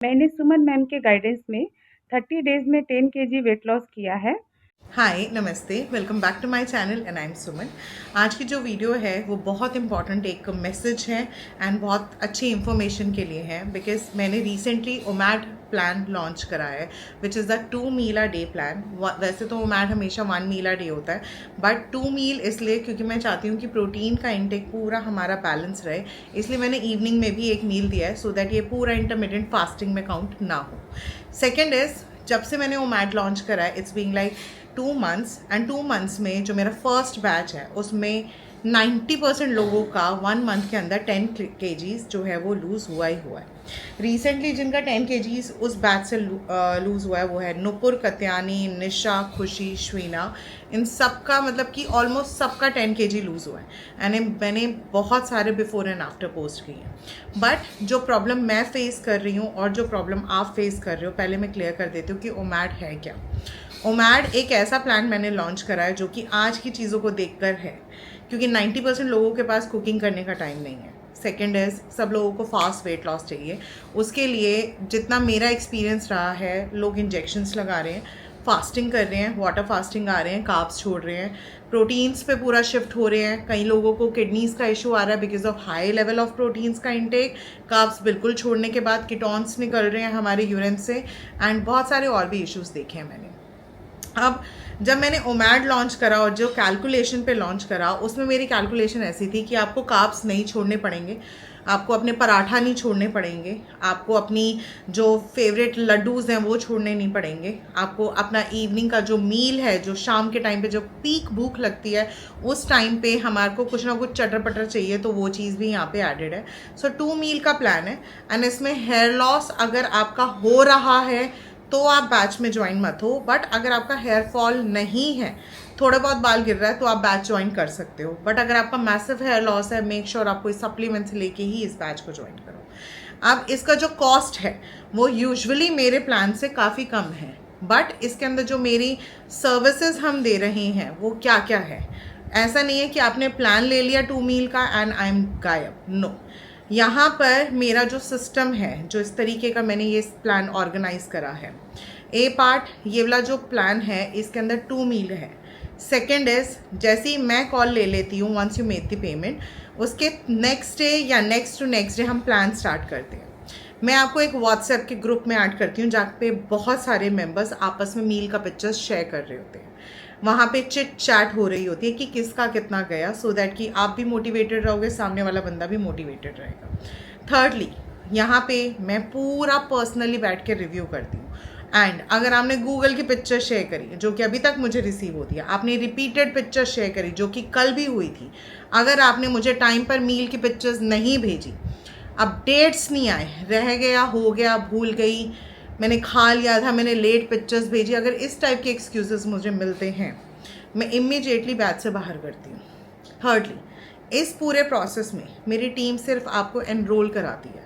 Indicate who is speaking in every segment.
Speaker 1: मैंने सुमन मैम के गाइडेंस में 30 डेज में 10 केजी वेट लॉस किया है।
Speaker 2: हाय नमस्ते, welcome back to my channel and I am Suman. आज की जो वीडियो है वो बहुत इंपॉर्टेंट एक मैसेज है एंड बहुत अच्छी इन्फॉर्मेशन के लिए है, बिकॉज मैंने रिसेंटली ओमैड प्लान लॉन्च करा है which is the 2 meal a day plan. वैसे तो ओमैड हमेशा 1 मील अ डे होता है, बट 2 मील इसलिए क्योंकि मैं चाहती हूँ कि प्रोटीन का इंटेक पूरा हमारा बैलेंस रहे, इसलिए मैंने इवनिंग में भी एक मील दिया है सो दैट ये पूरा इंटरमीडिएट फास्टिंग में काउंट ना हो। सेकेंड इज़, जब से मैंने ओमैड लॉन्च करा है it's being like 2 months and 2 months में जो मेरा फर्स्ट बैच है उसमें 90% लोगों का 1 मंथ के अंदर 10 केजीज जो है वो लूज़ हुआ ही हुआ है। रिसेंटली जिनका 10 केजीज उस बैच से लूज़ हुआ है वो है नुपुर, कत्यानी, निशा, खुशी, श्वीना। इन सब का मतलब कि ऑलमोस्ट सबका 10 केजी लूज़ हुआ है एंड मैंने बहुत सारे बिफोर एंड आफ्टर पोस्ट किए हैं। बट जो प्रॉब्लम मैं फेस कर रही हूँ और जो प्रॉब्लम आप फेस कर रहे हो, पहले मैं क्लियर कर देती हूँ कि ओमैड है क्या। ओमैड एक ऐसा प्लान मैंने लॉन्च करा है जो कि आज की चीज़ों को देखकर है, क्योंकि 90% लोगों के पास कुकिंग करने का टाइम नहीं है। सेकेंड इज़, सब लोगों को फास्ट वेट लॉस चाहिए। उसके लिए जितना मेरा एक्सपीरियंस रहा है, लोग इंजेक्शंस लगा रहे हैं, फास्टिंग कर रहे हैं, वाटर फास्टिंग आ रहे हैं, कार्ब्स छोड़ रहे हैं, प्रोटीन्स पे पूरा शिफ्ट हो रहे हैं। कई लोगों को किडनीज़ का इशू आ रहा है because of high level of proteins का इंटेक। कार्ब्स बिल्कुल छोड़ने के बाद कीटोन्स निकल रहे हैं हमारे यूरिन से एंड बहुत सारे और भी इश्यूज़ देखे हैं मैंने। अब जब मैंने ओमैड लॉन्च करा और जो कैलकुलेशन पे लॉन्च करा उसमें मेरी कैलकुलेशन ऐसी थी कि आपको कार्ब्स नहीं छोड़ने पड़ेंगे, आपको अपने पराठा नहीं छोड़ने पड़ेंगे, आपको अपनी जो फेवरेट लड्डूज़ हैं वो छोड़ने नहीं पड़ेंगे, आपको अपना इवनिंग का जो मील है, जो शाम के टाइम पे जो पीक भूख लगती है उस टाइम पे हमारे को कुछ ना कुछ चटर पटर चाहिए, तो वो चीज़ भी यहाँ पे एडेड है। सो 2 मील का प्लान है एंड इसमें हेयर लॉस अगर आपका हो रहा है तो आप बैच में ज्वाइन मत हो, बट अगर आपका हेयर फॉल नहीं है, थोड़ा बहुत बाल गिर रहा है, तो आप बैच ज्वाइन कर सकते हो। बट अगर आपका मैसिव हेयर लॉस है, मेक श्योर आप कोई सप्लीमेंट्स लेके ही इस बैच को ज्वाइन करो। अब इसका जो कॉस्ट है वो यूजुअली मेरे प्लान से काफ़ी कम है, बट इसके अंदर जो मेरी सर्विसेज हम दे रहे हैं वो क्या क्या है। ऐसा नहीं है कि आपने प्लान ले लिया 2 मील का एंड आई एम गायब, नो। यहाँ पर मेरा जो सिस्टम है, जो इस तरीके का मैंने ये प्लान ऑर्गेनाइज करा है, ए पार्ट ये वाला जो प्लान है इसके अंदर 2 मील है। सेकेंड इज, जैसे ही मैं कॉल ले लेती हूँ once you make the payment, उसके नेक्स्ट डे या नेक्स्ट टू नेक्स्ट डे हम प्लान स्टार्ट करते हैं। मैं आपको एक व्हाट्सएप के ग्रुप में ऐड करती हूँ जहाँ पे बहुत सारे मेंबर्स आपस में मील का पिक्चर्स शेयर कर रहे होते हैं। वहाँ पे चिट चैट हो रही होती है कि किसका कितना गया, सो दैट कि आप भी मोटिवेटेड रहोगे, सामने वाला बंदा भी मोटिवेटेड रहेगा। थर्डली, यहाँ पे मैं पूरा पर्सनली बैठ के रिव्यू करती हूँ एंड अगर आपने गूगल की पिक्चर शेयर करी जो कि अभी तक मुझे रिसीव होती है, आपने रिपीटेड पिक्चर शेयर करी जो कि कल भी हुई थी, अगर आपने मुझे टाइम पर मील की पिक्चर्स नहीं भेजी, अपडेट्स नहीं आए, रह गया, हो गया, भूल गई, मैंने खा लिया था, मैंने लेट पिक्चर्स भेजी, अगर इस टाइप के एक्सक्यूजेस मुझे मिलते हैं, मैं इमीडिएटली बैच से बाहर करती हूँ। थर्डली, इस पूरे प्रोसेस में मेरी टीम सिर्फ आपको एनरोल कराती है,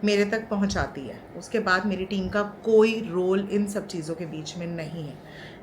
Speaker 2: मेरे तक पहुंचाती है, उसके बाद मेरी टीम का कोई रोल इन सब चीज़ों के बीच में नहीं है।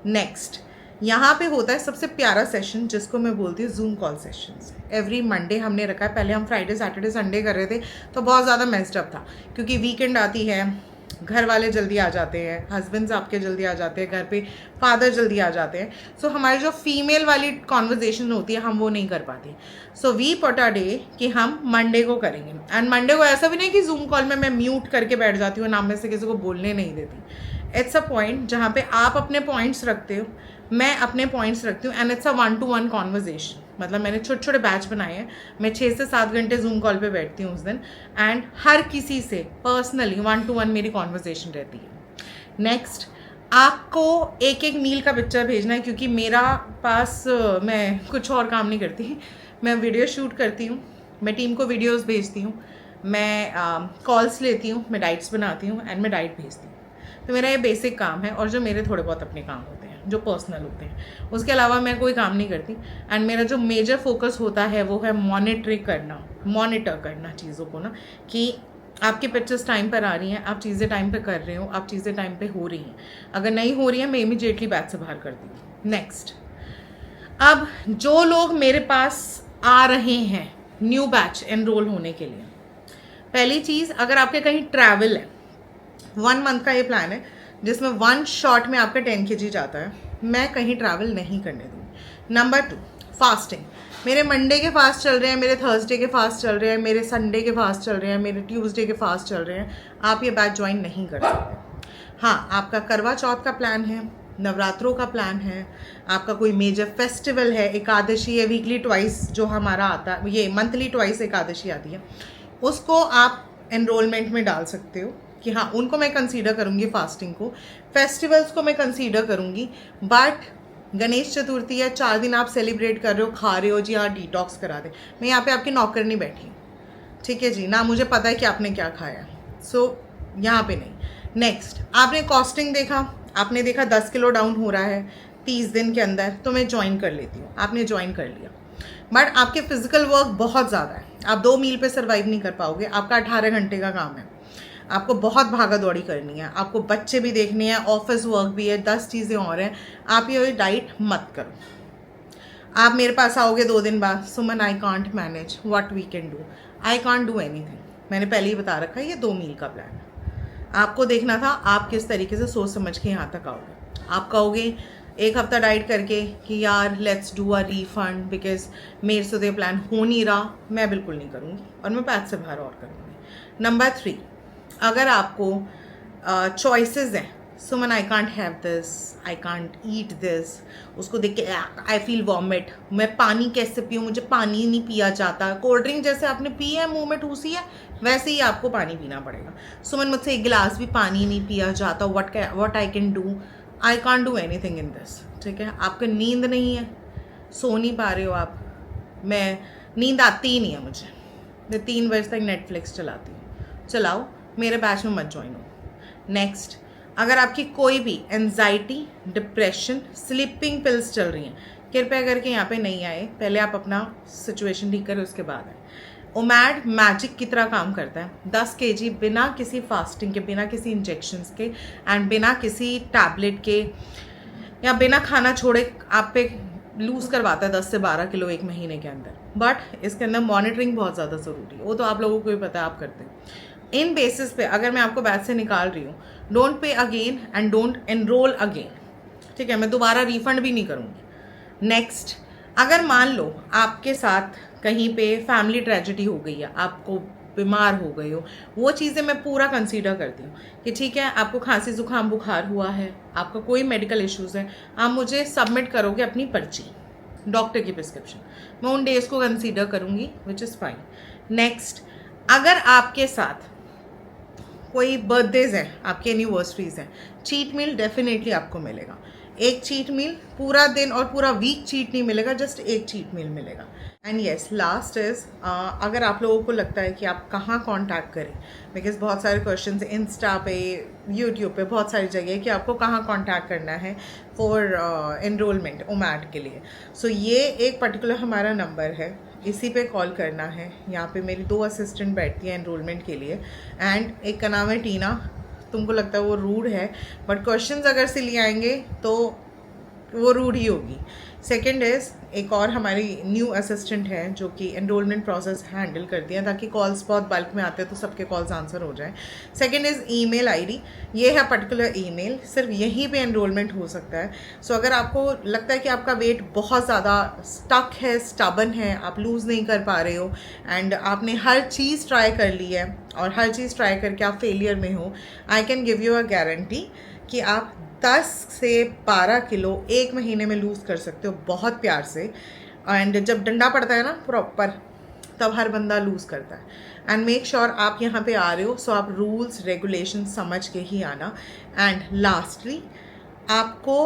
Speaker 2: नेक्स्ट, यहाँ पे होता है सबसे प्यारा सेशन जिसको मैं बोलती हूँ zoom call sessions. Every Monday हमने रखा है, पहले हम फ्राइडे सैटरडे संडे कर रहे थे तो बहुत ज़्यादा मेस्ड अप था, क्योंकि वीकेंड आती है, घर वाले जल्दी आ जाते हैं, हस्बैंड्स आपके जल्दी आ जाते हैं, घर पे फादर जल्दी आ जाते हैं, सो हमारी जो फीमेल वाली कॉन्वर्जेशन होती है हम वो नहीं कर पाते। So we put a day कि हम मंडे को करेंगे एंड मंडे को ऐसा भी नहीं कि जूम कॉल में मैं म्यूट करके बैठ जाती हूँ, नाम में से किसी को बोलने नहीं देती। इट्स अ पॉइंट जहाँ पे आप अपने पॉइंट्स रखते हो, मैं अपने पॉइंट्स रखती हूँ and it's a 1-to-1 conversation. मतलब मैंने छोटे छोटे बैच बनाए हैं, मैं 6 से 7 घंटे जूम कॉल पे बैठती हूँ उस दिन एंड हर किसी से पर्सनली 1-to-1 मेरी कॉन्वर्जेशन रहती है। नेक्स्ट, आपको एक एक मील का पिक्चर भेजना है, क्योंकि मेरा पास मैं कुछ और काम नहीं करती, मैं वीडियो शूट करती हूँ, मैं टीम को वीडियोस भेजती हूँ, मैं कॉल्स लेती हूँ, मैं डाइट्स बनाती हूँ एंड मैं डाइट भेजती हूँ। तो मेरा ये बेसिक काम है और जो मेरे थोड़े बहुत अपने काम होते हैं जो पर्सनल होते हैं, उसके अलावा मैं कोई काम नहीं करती एंड मेरा जो मेजर फोकस होता है वो है मॉनिटर करना चीज़ों को ना, कि आपकी पिक्चर्स टाइम पर आ रही हैं, आप चीज़ें टाइम पे कर रहे हो, आप चीज़ें टाइम पे हो रही हैं। अगर नहीं हो रही हैं मैं इमीडिएटली बैच से बाहर करती हूँ। नेक्स्ट, अब जो लोग मेरे पास आ रहे हैं न्यू बैच एनरोल होने के लिए, पहली चीज़, अगर आपके कहीं ट्रैवल है, 1 मंथ का ये प्लान है जिसमें 1 शॉट में आपका 10 kg जाता है। मैं कहीं ट्रैवल नहीं करने दूँगी। Number 2, fasting. मेरे मंडे के फास्ट चल रहे हैं, मेरे थर्सडे के फास्ट चल रहे हैं, मेरे संडे के फास्ट चल रहे हैं, मेरे ट्यूसडे के फास्ट चल रहे हैं। आप ये बैच ज्वाइन नहीं कर सकते। हाँ, आपका करवा चौथ का प्लान है, नवरात्रों का प्लान है, आपका कोई मेजर फेस्टिवल है, एकादशी है, वीकली ट्वाइस जो हमारा आता है, ये मंथली ट्वाइस एकादशी आती है, उसको आप एनरोलमेंट में डाल सकते हो कि हाँ उनको मैं कंसीडर करूँगी फास्टिंग को। फेस्टिवल्स को मैं कंसीडर करूँगी, बट गणेश चतुर्थी या 4 दिन आप सेलिब्रेट कर रहे हो, खा रहे हो जी, हाँ डिटॉक्स करा दे। मैं यहाँ पे आपकी नौकर नहीं बैठी, ठीक है जी, ना मुझे पता है कि आपने क्या खाया, सो यहाँ पे नहीं। नेक्स्ट, आपने कॉस्टिंग देखा, आपने देखा 10 किलो डाउन हो रहा है 30 दिन के अंदर, तो मैं ज्वाइन कर लेती हूँ। आपने ज्वाइन कर लिया, बट आपके फिजिकल वर्क बहुत ज़्यादा है, आप 2 मील पे सर्वाइव नहीं कर पाओगे। आपका 18 घंटे का काम है, आपको बहुत भागा दौड़ी करनी है, आपको बच्चे भी देखने हैं, ऑफिस वर्क भी है, 10 चीज़ें और हैं। आप ये डाइट मत करो। आप मेरे पास आओगे 2 दिन बाद, Suman I can't manage, what we can do, I can't do anything. मैंने पहले ही बता रखा है ये 2 मील का प्लान है। आपको देखना था आप किस तरीके से सोच समझ के यहाँ तक आओगे। आप कहोगे 1 हफ्ता डाइट करके कि यार let's do a refund because मेरे से तो ये प्लान हो नहीं रहा, मैं बिल्कुल नहीं करूँगी और मैं पैच से बाहर और करूँगी। नंबर 3, अगर आपको चॉइसेस हैं, Suman I can't have this, I can't eat this, उसको देख के आई फील वॉमिट, मैं पानी कैसे पीऊँ, मुझे पानी नहीं पिया जाता, कोल्ड ड्रिंक जैसे आपने पी है मुंह में ठूसी है वैसे ही आपको पानी पीना पड़ेगा। सुमन मुझसे 1 गिलास भी पानी नहीं पिया जाता, what I can do, I can't do anything in this. ठीक है, आपको नींद नहीं है, सो नहीं पा रहे हो आप, मैं नींद आती ही नहीं है मुझे, मैं 3 बजे तक नेटफ्लिक्स चलाती हूँ, चलाओ, मेरे बैच में मत ज्वाइन हो। नेक्स्ट, अगर आपकी कोई भी एंजाइटी, डिप्रेशन, स्लीपिंग पिल्स चल रही हैं, कृपया करके यहाँ पे नहीं आए, पहले आप अपना सिचुएशन ठीक करें उसके बाद आए। ओमैड मैजिक की तरह काम करता है, 10 kg बिना किसी फास्टिंग के, बिना किसी इंजेक्शंस के एंड बिना किसी टैबलेट के या बिना खाना छोड़े आप पे लूज़ करवाता है 10 से 12 किलो 1 महीने के अंदर। बट इसके अंदर मॉनिटरिंग बहुत ज़्यादा ज़रूरी है, वो तो आप लोगों को भी पता है, आप करते हैं। इन बेसिस पे अगर मैं आपको बैच से निकाल रही हूँ, don't pay again and don't enrol again, ठीक है, मैं दोबारा रिफंड भी नहीं करूँगी। नेक्स्ट, अगर मान लो आपके साथ कहीं पे फैमिली ट्रेजेडी हो गई है, आपको बीमार हो गए हो, वो चीज़ें मैं पूरा कंसीडर करती हूँ कि ठीक है आपको खांसी जुकाम बुखार हुआ है, आपका कोई मेडिकल इश्यूज़ है, आप मुझे सबमिट करोगे अपनी पर्ची, डॉक्टर की प्रिस्क्रिप्शन, मैं उन डेज़ को कंसीडर करूँगी, विच इज़ फाइन। नेक्स्ट, अगर आपके साथ कोई बर्थडेज हैं, आपकी एनिवर्सरीज हैं, चीट मील डेफिनेटली आपको मिलेगा। एक चीट मील, पूरा दिन और पूरा वीक चीट नहीं मिलेगा, जस्ट एक चीट मील मिलेगा। एंड येस, लास्ट इज, अगर आप लोगों को लगता है कि आप कहाँ कांटेक्ट करें, बिकॉज बहुत सारे क्वेश्चन इंस्टा पे, यूट्यूब पे, बहुत सारी जगह कि आपको कहाँ कांटेक्ट करना है फॉर एनरोलमेंट ओमैड के लिए। सो ये एक पर्टिकुलर हमारा नंबर है, इसी पे कॉल करना है। यहाँ पे मेरी 2 असिस्टेंट बैठती हैं एनरोलमेंट के लिए, एंड एक का नाम है टीना। तुमको लगता है वो रूड है, बट क्वेश्चंस अगर से ले आएंगे तो वो रूड ही होगी। सेकंड इज़, एक और हमारी न्यू असिस्टेंट है जो कि एनरोलमेंट प्रोसेस हैंडल करती हैं, ताकि कॉल्स बहुत बल्क में आते हैं तो सबके कॉल्स आंसर हो जाएं। सेकंड इज़ ईमेल आईडी, ये है पर्टिकुलर ईमेल, सिर्फ यहीं पे एनरोलमेंट हो सकता है। सो अगर आपको लगता है कि आपका वेट बहुत ज़्यादा स्टक है, स्टबन है, आप लूज़ नहीं कर पा रहे हो एंड आपने हर चीज़ ट्राई कर ली है और हर चीज़ ट्राई करके आप फेलियर में हो, I can give you a guarantee कि आप 10 से 12 किलो 1 महीने में लूज़ कर सकते हो, बहुत प्यार से। एंड जब डंडा पड़ता है ना प्रॉपर, तब हर बंदा लूज़ करता है। एंड मेक श्योर आप यहाँ पे आ रहे हो, सो आप रूल्स रेगुलेशन समझ के ही आना। एंड लास्टली, आपको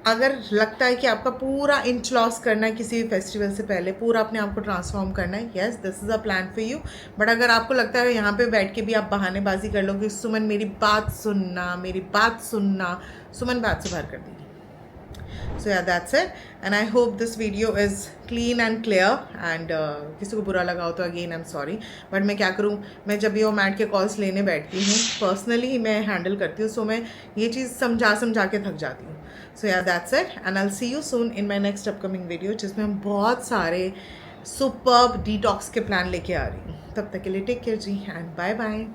Speaker 2: अगर लगता है कि आपका पूरा इंच लॉस करना है किसी भी फेस्टिवल से पहले, पूरा अपने आप को ट्रांसफॉर्म करना है, yes this is a plan for you. But अगर आपको लगता है यहाँ पे बैठ के भी आप बहानेबाजी कर लो कि सुमन मेरी बात सुनना, मेरी बात सुनना, सुमन बात से बाहर कर देगी। So yeah, that's it, and I hope this video is clean and clear, and किसी को बुरा लगा हो तो again I'm sorry, but मैं क्या करूँ, मैं जब ये ओमैड के कॉल्स लेने बैठती हूँ, पर्सनली ही मैं हैंडल करती हूँ, सो मैं ये चीज़ समझा के थक जाती हूँ। So yeah, that's it, and I'll see you soon in my next upcoming video, जिसमें हम बहुत सारे सुपर्ब डिटॉक्स के प्लान लेके आ रही हूँ। तब तक के लिए टेक केयर जी, एंड बाय बाय।